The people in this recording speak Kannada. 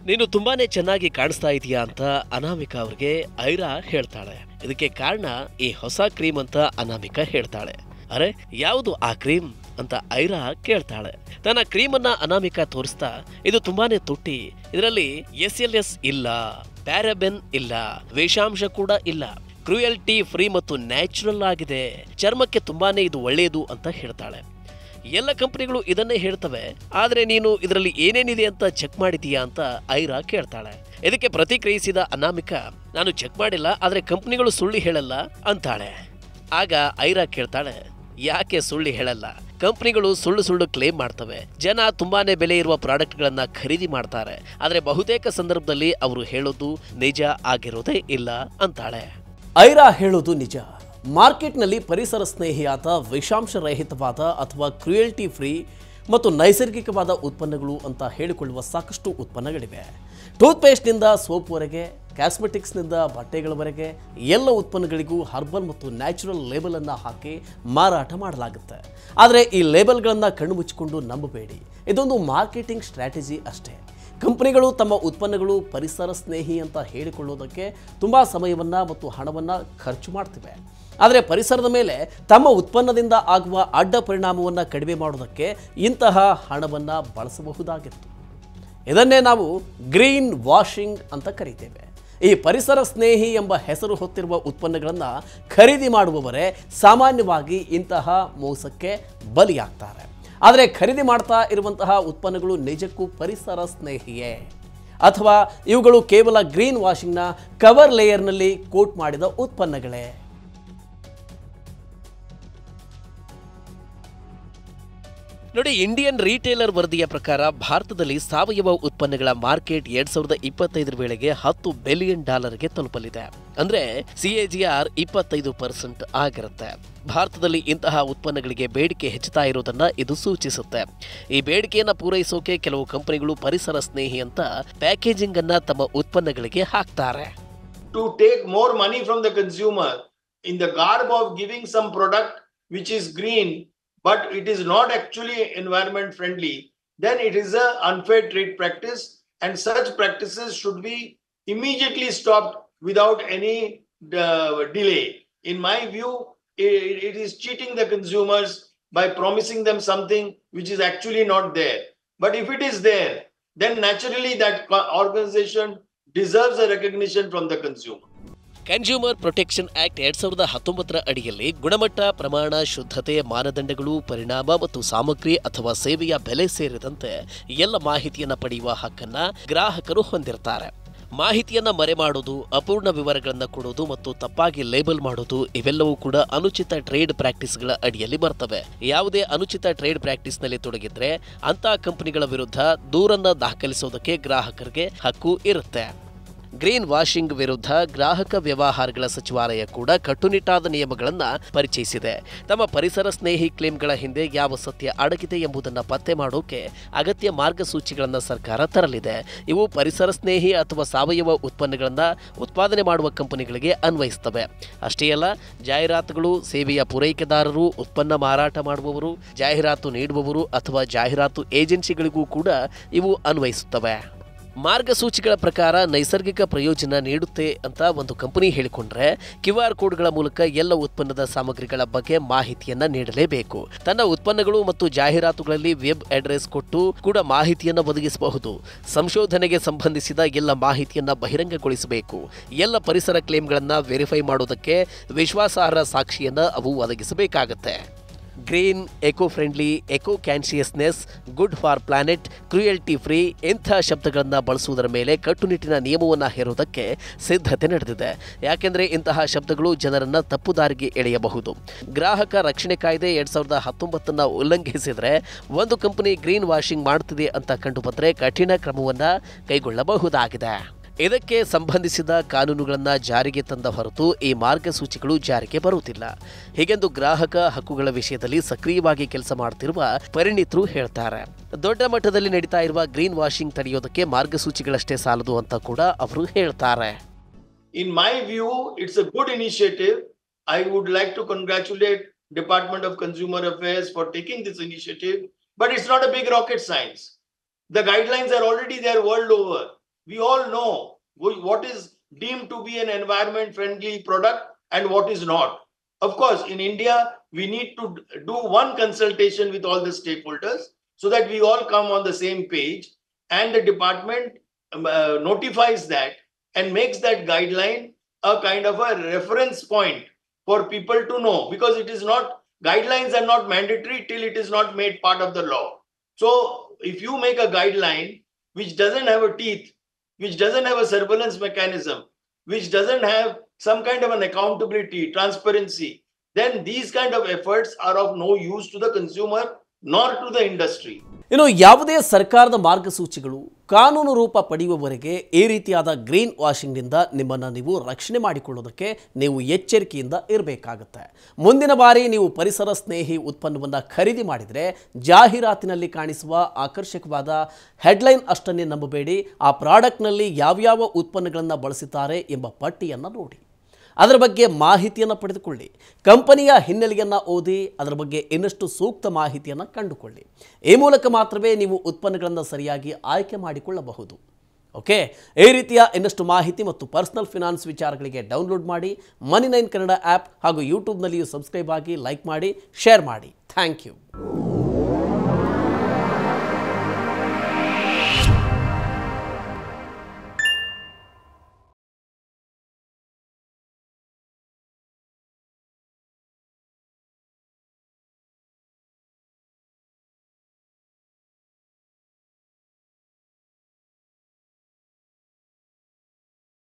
ನೀನು ತುಂಬಾನೇ ಚೆನ್ನಾಗಿ ಕಾಣಿಸ್ತಾ ಇದೀಯಾ ಅಂತ ಅನಾಮಿಕಾ ಅವ್ರಿಗೆ ಐರಾ ಹೇಳ್ತಾಳೆ. ಇದಕ್ಕೆ ಕಾರಣ ಈ ಹೊಸ ಕ್ರೀಮ್ ಅಂತ ಅನಾಮಿಕಾ ಹೇಳ್ತಾಳೆ. ಅರೆ ಯಾವುದು ಆ ಕ್ರೀಮ್ ಅಂತ ಐರಾ ಕೇಳ್ತಾಳೆ. ತನ್ನ ಕ್ರೀಮ್ ಅನ್ನ ಅನಾಮಿಕಾ ತೋರಿಸ್ತಾ, ಇದು ತುಂಬಾನೇ ತುಟ್ಟಿ, ಇದರಲ್ಲಿ SLS ಇಲ್ಲ, ಪ್ಯಾರಾಬೆನ್ ಇಲ್ಲ, ವಿಷಾಂಶ ಕೂಡ ಇಲ್ಲ, ಕ್ರೂಯಲ್ಟಿ ಫ್ರೀ ಮತ್ತು ನ್ಯಾಚುರಲ್ ಆಗಿದೆ, ಚರ್ಮಕ್ಕೆ ತುಂಬಾನೇ ಇದು ಒಳ್ಳೆಯದು ಅಂತ ಹೇಳ್ತಾಳೆ. ಎಲ್ಲ ಕಂಪನಿಗಳು ಇದನ್ನೇ ಹೇಳ್ತವೆ, ಆದ್ರೆ ನೀನು ಇದರಲ್ಲಿ ಏನೇನಿದೆ ಅಂತ ಚೆಕ್ ಮಾಡಿದೀಯಾ ಅಂತ ಐರಾ ಕೇಳ್ತಾಳೆ. ಇದಕ್ಕೆ ಪ್ರತಿಕ್ರಿಯಿಸಿದ ಅನಾಮಿಕಾ, ನಾನು ಚೆಕ್ ಮಾಡಿಲ್ಲ, ಆದ್ರೆ ಕಂಪನಿಗಳು ಸುಳ್ಳು ಹೇಳಲ್ಲ ಅಂತಾಳೆ. ಆಗ ಐರಾ ಕೇಳ್ತಾಳೆ, ಯಾಕೆ ಸುಳ್ಳು ಹೇಳಲ್ಲ? ಕಂಪನಿಗಳು ಸುಳ್ಳು ಸುಳ್ಳು ಕ್ಲೇಮ್ ಮಾಡ್ತವೆ. ಜನ ತುಂಬಾನೇ ಬೆಲೆ ಇರುವ ಪ್ರಾಡಕ್ಟ್ಗಳನ್ನ ಖರೀದಿ ಮಾಡ್ತಾರೆ, ಆದ್ರೆ ಬಹುತೇಕ ಸಂದರ್ಭದಲ್ಲಿ ಅವರು ಹೇಳೋದು ನಿಜ ಆಗಿರೋದೇ ಇಲ್ಲ ಅಂತಾಳೆ. ಐರಾ ಹೇಳೋದು ನಿಜ. ಮಾರ್ಕೆಟ್ನಲ್ಲಿ ಪರಿಸರ ಸ್ನೇಹಿಯಾದ, ವಿಷಾಂಶರಹಿತವಾದ ಅಥವಾ ಕ್ರುಯಲ್ಟಿ ಫ್ರೀ ಮತ್ತು ನೈಸರ್ಗಿಕವಾದ ಉತ್ಪನ್ನಗಳು ಅಂತ ಹೇಳಿಕೊಳ್ಳುವ ಸಾಕಷ್ಟು ಉತ್ಪನ್ನಗಳಿವೆ. ಟೂತ್ಪೇಸ್ಟ್ನಿಂದ ಸೋಪ್ವರೆಗೆ, ಕಾಸ್ಮೆಟಿಕ್ಸ್ನಿಂದ ಬಟ್ಟೆಗಳವರೆಗೆ ಎಲ್ಲ ಉತ್ಪನ್ನಗಳಿಗೂ ಹರ್ಬಲ್ ಮತ್ತು ನ್ಯಾಚುರಲ್ ಲೇಬಲನ್ನು ಹಾಕಿ ಮಾರಾಟ ಮಾಡಲಾಗುತ್ತೆ. ಆದರೆ ಈ ಲೇಬಲ್ಗಳನ್ನು ಕಣ್ಣು ಮುಚ್ಚಿಕೊಂಡು ನಂಬಬೇಡಿ, ಇದೊಂದು ಮಾರ್ಕೆಟಿಂಗ್ ಸ್ಟ್ರಾಟಜಿ ಅಷ್ಟೇ. ಕಂಪನಿಗಳು ತಮ್ಮ ಉತ್ಪನ್ನಗಳು ಪರಿಸರ ಸ್ನೇಹಿ ಅಂತ ಹೇಳಿಕೊಳ್ಳೋದಕ್ಕೆ ತುಂಬ ಸಮಯವನ್ನು ಮತ್ತು ಹಣವನ್ನು ಖರ್ಚು ಮಾಡ್ತಿವೆ. ಆದರೆ ಪರಿಸರದ ಮೇಲೆ ತಮ್ಮ ಉತ್ಪನ್ನದಿಂದ ಆಗುವ ಅಡ್ಡ ಪರಿಣಾಮವನ್ನು ಕಡಿಮೆ ಮಾಡೋದಕ್ಕೆ ಇಂತಹ ಹಣವನ್ನು ಬಳಸಬಹುದಾಗಿತ್ತು. ಇದನ್ನೇ ನಾವು ಗ್ರೀನ್ ವಾಷಿಂಗ್ ಅಂತ ಕರೀತೇವೆ. ಈ ಪರಿಸರ ಸ್ನೇಹಿ ಎಂಬ ಹೆಸರು ಹೊತ್ತಿರುವ ಉತ್ಪನ್ನಗಳನ್ನು ಖರೀದಿ ಮಾಡುವವರೇ ಸಾಮಾನ್ಯವಾಗಿ ಇಂತಹ ಮೋಸಕ್ಕೆ ಬಲಿಯಾಗ್ತಾರೆ. ಆದರೆ ಖರೀದಿ ಮಾಡ್ತಾ ಇರುವಂತಹ ಉತ್ಪನ್ನಗಳು ನಿಜಕ್ಕೂ ಪರಿಸರ ಸ್ನೇಹಿಯೇ, ಅಥವಾ ಇವುಗಳು ಕೇವಲ ಗ್ರೀನ್ ವಾಷಿಂಗ್ನ ಕವರ್ ಲೇಯರ್ನಲ್ಲಿ ಕೋಟ್ ಮಾಡಿದ ಉತ್ಪನ್ನಗಳೇ? ನೋಡಿ, ಇಂಡಿಯನ್ ರಿಟೇಲರ್ ವರದಿಯ ಪ್ರಕಾರ ಭಾರತದಲ್ಲಿ ಸಾವಯವ ಉತ್ಪನ್ನಗಳ ಮಾರ್ಕೆಟ್ 2025 ವೇಳೆಗೆ $10 ಬಿಲಿಯನ್ ತಲುಪಲಿದೆ. ಅಂದ್ರೆ CAGR 25% ಆಗಿರುತ್ತೆ. ಭಾರತದಲ್ಲಿ ಇಂತಹ ಉತ್ಪನ್ನಗಳಿಗೆ ಬೇಡಿಕೆ ಹೆಚ್ಚುತ್ತಾ ಇರೋದನ್ನ ಇದು ಸೂಚಿಸುತ್ತೆ. ಈ ಬೇಡಿಕೆಯನ್ನ ಪೂರೈಸೋಕೆ ಕೆಲವು ಕಂಪನಿಗಳು ಪರಿಸರ ಸ್ನೇಹಿ ಅಂತ ಪ್ಯಾಕೇಜಿಂಗ್ ಅನ್ನ ತಮ್ಮ ಉತ್ಪನ್ನಗಳಿಗೆ ಹಾಕ್ತಾರೆ. To take more money from the consumer in the garb of giving some product which is green, but it is not actually environment friendly, then it is an unfair trade practice, and such practices should be immediately stopped without any delay. In my view, it is cheating the consumers by promising them something which is actually not there. But if it is there, then naturally that organization deserves a recognition from the consumer. Consumer protection act 2019 ಅಡಿಯಲ್ಲಿ ಗುಣಮಟ್ಟ, ಪ್ರಮಾಣ, ಶುದ್ಧತೆ, ಮಾನದಂಡಗಳು, ಪರಿಣಾಮ ಮತ್ತು ಸಾಮಗ್ರಿ ಅಥವಾ ಸೇವೆಯ ಬೆಲೆ ಸೇರಿದಂತೆ ಎಲ್ಲ ಮಾಹಿತಿಯನ್ನು ಪಡೆಯುವ ಹಕ್ಕನ್ನ ಗ್ರಾಹಕರು ಹೊಂದಿರ್ತಾರೆ. ಮಾಹಿತಿಯನ್ನ ಮರೆಮಾಡೋದು, ಅಪೂರ್ಣ ವಿವರಗಳನ್ನು ಕೊಡೋದು ಮತ್ತು ತಪ್ಪಾಗಿ ಲೇಬಲ್ ಮಾಡೋದು ಇವೆಲ್ಲವೂ ಕೂಡ ಅನುಚಿತ ಟ್ರೇಡ್ ಪ್ರಾಕ್ಟೀಸ್ಗಳ ಅಡಿಯಲ್ಲಿ ಬರ್ತವೆ. ಯಾವುದೇ ಅನುಚಿತ ಟ್ರೇಡ್ ಪ್ರಾಕ್ಟೀಸ್ನಲ್ಲಿ ತೊಡಗಿದ್ರೆ ಅಂತ ಕಂಪನಿಗಳ ವಿರುದ್ಧ ದೂರನ್ನ ದಾಖಲಿಸೋದಕ್ಕೆ ಗ್ರಾಹಕರಿಗೆ ಹಕ್ಕು ಇರುತ್ತೆ. ಗ್ರೀನ್ ವಾಷಿಂಗ್ ವಿರುದ್ಧ ಗ್ರಾಹಕ ವ್ಯವಹಾರಗಳ ಸಚಿವಾಲಯ ಕೂಡ ಕಟ್ಟುನಿಟ್ಟಾದ ನಿಯಮಗಳನ್ನು ಪರಿಚಯಿಸಿದೆ. ತಮ್ಮ ಪರಿಸರ ಸ್ನೇಹಿ ಕ್ಲೇಮ್ಗಳ ಹಿಂದೆ ಯಾವ ಸತ್ಯ ಅಡಗಿದೆ ಎಂಬುದನ್ನು ಪತ್ತೆ ಮಾಡೋಕೆ ಅಗತ್ಯ ಮಾರ್ಗಸೂಚಿಗಳನ್ನು ಸರ್ಕಾರ ತರಲಿದೆ. ಇವು ಪರಿಸರ ಸ್ನೇಹಿ ಅಥವಾ ಸಾವಯವ ಉತ್ಪನ್ನಗಳನ್ನು ಉತ್ಪಾದನೆ ಮಾಡುವ ಕಂಪನಿಗಳಿಗೆ ಅನ್ವಯಿಸುತ್ತವೆ. ಅಷ್ಟೇ ಅಲ್ಲ, ಜಾಹೀರಾತುಗಳು, ಸೇವೆಯ ಪೂರೈಕೆದಾರರು, ಉತ್ಪನ್ನ ಮಾರಾಟ ಮಾಡುವವರು, ಜಾಹೀರಾತು ನೀಡುವವರು ಅಥವಾ ಜಾಹೀರಾತು ಏಜೆನ್ಸಿಗಳಿಗೂ ಕೂಡ ಇವು ಅನ್ವಯಿಸುತ್ತವೆ. ಮಾರ್ಗಸೂಚಿಗಳ ಪ್ರಕಾರ ನೈಸರ್ಗಿಕ ಪ್ರಯೋಜನ ನೀಡುತ್ತೆ ಅಂತ ಒಂದು ಕಂಪನಿ ಹೇಳಿಕೊಂಡ್ರೆ QR ಕೋಡ್ಗಳ ಮೂಲಕ ಎಲ್ಲ ಉತ್ಪನ್ನದ ಸಾಮಗ್ರಿಗಳ ಬಗ್ಗೆ ಮಾಹಿತಿಯನ್ನ ನೀಡಲೇಬೇಕು. ತನ್ನ ಉತ್ಪನ್ನಗಳು ಮತ್ತು ಜಾಹೀರಾತುಗಳಲ್ಲಿ ವೆಬ್ ಅಡ್ರೆಸ್ ಕೊಟ್ಟು ಕೂಡ ಮಾಹಿತಿಯನ್ನು ಒದಗಿಸಬಹುದು. ಸಂಶೋಧನೆಗೆ ಸಂಬಂಧಿಸಿದ ಎಲ್ಲ ಮಾಹಿತಿಯನ್ನ ಬಹಿರಂಗಗೊಳಿಸಬೇಕು. ಎಲ್ಲ ಪರಿಸರ ಕ್ಲೇಮ್ಗಳನ್ನ ವೆರಿಫೈ ಮಾಡೋದಕ್ಕೆ ವಿಶ್ವಾಸಾರ್ಹ ಸಾಕ್ಷಿಯನ್ನ ಅವು ಒದಗಿಸಬೇಕಾಗತ್ತೆ. Green, eco friendly, eco consciousness, good for planet, cruelty free ಇಂಥ ಶಬ್ದಗಳನ್ನು ಬಳಸುವುದರ ಮೇಲೆ ಕಟ್ಟುನಿಟ್ಟಿನ ನಿಯಮವನ್ನು ಹೇರುವುದಕ್ಕೆ ಸಿದ್ಧತೆ ನಡೆದಿದೆ. ಯಾಕೆಂದರೆ ಇಂತಹ ಶಬ್ದಗಳು ಜನರನ್ನು ತಪ್ಪುದಾರಿಗೆ ಎಳೆಯಬಹುದು. ಗ್ರಾಹಕ ರಕ್ಷಣೆ ಕಾಯ್ದೆ 2019 ಉಲ್ಲಂಘಿಸಿದರೆ ಒಂದು ಕಂಪನಿ ಗ್ರೀನ್ ವಾಷಿಂಗ್ ಮಾಡುತ್ತಿದೆ ಅಂತ ಕಂಡುಬಂದರೆ ಕಠಿಣ ಕ್ರಮವನ್ನು ಕೈಗೊಳ್ಳಬಹುದಾಗಿದೆ. ಇದಕ್ಕೆ ಸಂಬಂಧಿಸಿದ ಕಾನೂನುಗಳನ್ನು ಜಾರಿಗೆ ತಂದ ಹೊರತು ಈ ಮಾರ್ಗಸೂಚಿಗಳು ಜಾರಿಗೆ ಬರುತ್ತಿಲ್ಲ. ಹೀಗೆಂದು ಗ್ರಾಹಕ ಹಕ್ಕುಗಳ ವಿಷಯದಲ್ಲಿ ಸಕ್ರಿಯವಾಗಿ ಕೆಲಸ ಮಾಡುತ್ತಿರುವ ಪರಿಣಿತರು ಹೇಳ್ತಾರೆ. ದೊಡ್ಡ ಮಟ್ಟದಲ್ಲಿ ನಡೀತಾ ಇರುವ ಗ್ರೀನ್ ವಾಷಿಂಗ್ ತಡೆಯೋದಕ್ಕೆ ಮಾರ್ಗಸೂಚಿಗಳಷ್ಟೇ ಸಾಲದು ಅಂತ ಕೂಡ ಅವರು ಹೇಳ್ತಾರೆ. In my view, it's a good initiative. I would like to congratulate Department of Consumer Affairs for taking this initiative, but it's not a big rocket science. The guidelines are already there world over. we all know what is deemed to be an environment friendly product and what is not. Of course, in India, we need to do one consultation with all the stakeholders so that we all come on the same page, and the department notifies that and makes that guideline a kind of a reference point for people to know, because it is not, guidelines are not mandatory till it is not made part of the law. So if you make a guideline which doesn't have a teeth, which doesn't have a surveillance mechanism, which doesn't have some kind of an accountability, transparency, then these kind of efforts are of no use to the consumer nor to the industry. ಇನ್ನು ಯಾವುದೇ ಸರ್ಕಾರದ ಮಾರ್ಗಸೂಚಿಗಳು ಕಾನೂನು ರೂಪ ಪಡೆಯುವವರೆಗೆ ಈ ರೀತಿಯಾದ ಗ್ರೀನ್ ವಾಷಿಂಗ್ನಿಂದ ನಿಮ್ಮನ್ನು ನೀವು ರಕ್ಷಣೆ ಮಾಡಿಕೊಳ್ಳೋದಕ್ಕೆ ನೀವು ಎಚ್ಚರಿಕೆಯಿಂದ ಇರಬೇಕಾಗುತ್ತೆ. ಮುಂದಿನ ಬಾರಿ ನೀವು ಪರಿಸರ ಸ್ನೇಹಿ ಉತ್ಪನ್ನವನ್ನು ಖರೀದಿ ಮಾಡಿದರೆ ಜಾಹೀರಾತಿನಲ್ಲಿ ಕಾಣಿಸುವ ಆಕರ್ಷಕವಾದ ಹೆಡ್ಲೈನ್ ಅಷ್ಟನ್ನೇ ನಂಬಬೇಡಿ. ಆ ಪ್ರಾಡಕ್ಟ್ನಲ್ಲಿ ಯಾವ್ಯಾವ ಉತ್ಪನ್ನಗಳನ್ನು ಬಳಸಿದ್ದಾರೆ ಎಂಬ ಪಟ್ಟಿಯನ್ನು ನೋಡಿ, ಅದರ ಬಗ್ಗೆ ಮಾಹಿತಿಯನ್ನು ಪಡೆದುಕೊಳ್ಳಿ. ಕಂಪನಿಯ ಹಿನ್ನೆಲೆಯನ್ನು ಓದಿ ಅದರ ಬಗ್ಗೆ ಇನ್ನಷ್ಟು ಸೂಕ್ತ ಮಾಹಿತಿಯನ್ನು ಕಂಡುಕೊಳ್ಳಿ. ಈ ಮೂಲಕ ಮಾತ್ರವೇ ನೀವು ಉತ್ಪನ್ನಗಳನ್ನು ಸರಿಯಾಗಿ ಆಯ್ಕೆ ಮಾಡಿಕೊಳ್ಳಬಹುದು. ಓಕೆ, ಈ ರೀತಿಯ ಇನ್ನಷ್ಟು ಮಾಹಿತಿ ಮತ್ತು ಪರ್ಸನಲ್ ಫಿನಾನ್ಸ್ ವಿಚಾರಗಳಿಗೆ ಡೌನ್ಲೋಡ್ ಮಾಡಿ Money9 ಕನ್ನಡ ಆ್ಯಪ್ ಹಾಗೂ ಯೂಟ್ಯೂಬ್ನಲ್ಲಿಯೂ ಸಬ್ಸ್ಕ್ರೈಬ್ ಆಗಿ, ಲೈಕ್ ಮಾಡಿ, ಶೇರ್ ಮಾಡಿ. Thank you.